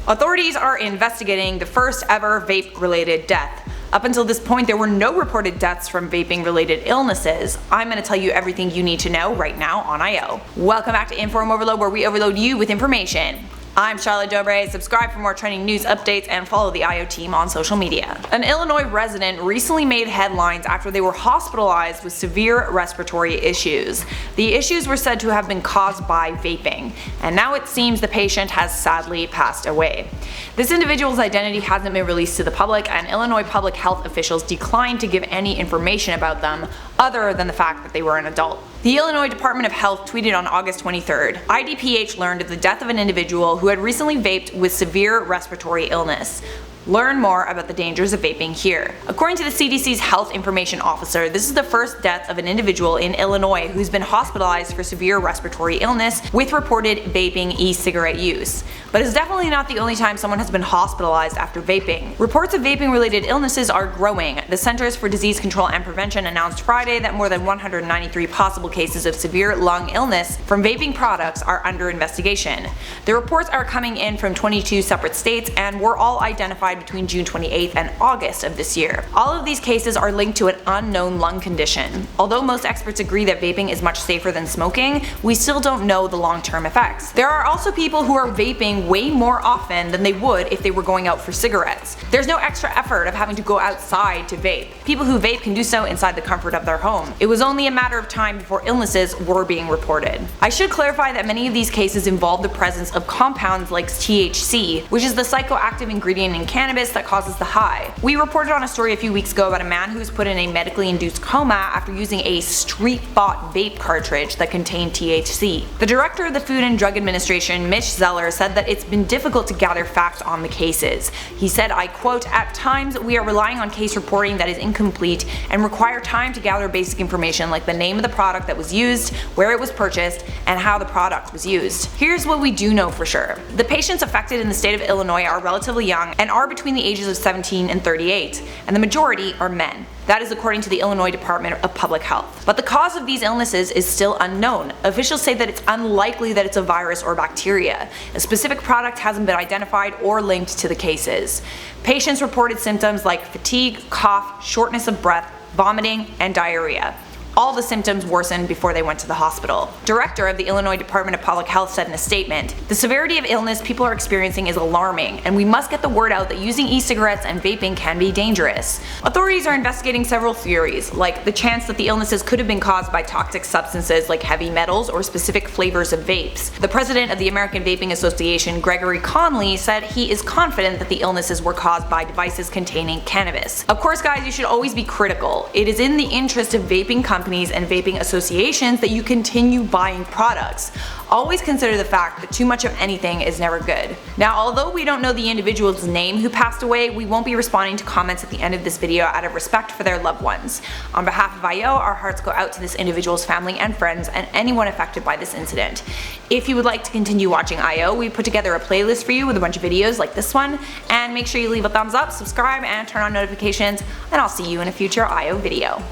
Authorities are investigating the first ever vape-related death. Up until this point, there were no reported deaths from vaping-related illnesses. I'm going to tell you everything you need to know right now on IO. Welcome back to InformOverload, where we overload you with information. I'm Charlotte Dobre. Subscribe for more trending news updates and follow the IO team on social media. An Illinois resident recently made headlines after they were hospitalized with severe respiratory issues. The issues were said to have been caused by vaping, and now it seems the patient has sadly passed away. This individual's identity hasn't been released to the public, and Illinois public health officials declined to give any information about them other than the fact that they were an adult. The Illinois Department of Health tweeted on August 23rd, IDPH learned of the death of an individual who had recently vaped with severe respiratory illness. Learn more about the dangers of vaping here. According to the CDC's health information officer, this is the first death of an individual in Illinois who's been hospitalized for severe respiratory illness with reported vaping e-cigarette use. But it's definitely not the only time someone has been hospitalized after vaping. Reports of vaping-related illnesses are growing. The Centers for Disease Control and Prevention announced Friday that more than 193 possible cases of severe lung illness from vaping products are under investigation. The reports are coming in from 22 separate states and were all identified between June 28th and August of this year. All of these cases are linked to an unknown lung condition. Although most experts agree that vaping is much safer than smoking, we still don't know the long-term effects. There are also people who are vaping way more often than they would if they were going out for cigarettes. There's no extra effort of having to go outside to vape. People who vape can do so inside the comfort of their home. It was only a matter of time before illnesses were being reported. I should clarify that many of these cases involve the presence of compounds like THC, which is the psychoactive ingredient in cannabis that causes the high. We reported on a story a few weeks ago about a man who was put in a medically induced coma after using a street-bought vape cartridge that contained THC. The director of the Food and Drug Administration, Mitch Zeller, said that it's been difficult to gather facts on the cases. He said, I quote, "At times we are relying on case reporting that is incomplete and require time to gather basic information like the name of the product that was used, where it was purchased, and how the product was used. Here's what we do know for sure. The patients affected in the state of Illinois are relatively young and are between the ages of 17 and 38, and the majority are men. That is according to the Illinois Department of Public Health. But the cause of these illnesses is still unknown. Officials say that it's unlikely that it's a virus or bacteria. A specific product hasn't been identified or linked to the cases. Patients reported symptoms like fatigue, cough, shortness of breath, vomiting, and diarrhea. All the symptoms worsened before they went to the hospital. Director of the Illinois Department of Public Health said in a statement, "The severity of illness people are experiencing is alarming, and we must get the word out that using e-cigarettes and vaping can be dangerous." Authorities are investigating several theories, like the chance that the illnesses could have been caused by toxic substances like heavy metals or specific flavors of vapes. The president of the American Vaping Association, Gregory Conley, said he is confident that the illnesses were caused by devices containing cannabis. Of course, guys, you should always be critical. It is in the interest of vaping companies and vaping associations that you continue buying products. Always consider the fact that too much of anything is never good. Now, although we don't know the individual's name who passed away, we won't be responding to comments at the end of this video out of respect for their loved ones. On behalf of IO, our hearts go out to this individual's family and friends and anyone affected by this incident. If you would like to continue watching IO, we put together a playlist for you with a bunch of videos like this one, and make sure you leave a thumbs up, subscribe, and turn on notifications, and I'll see you in a future IO video.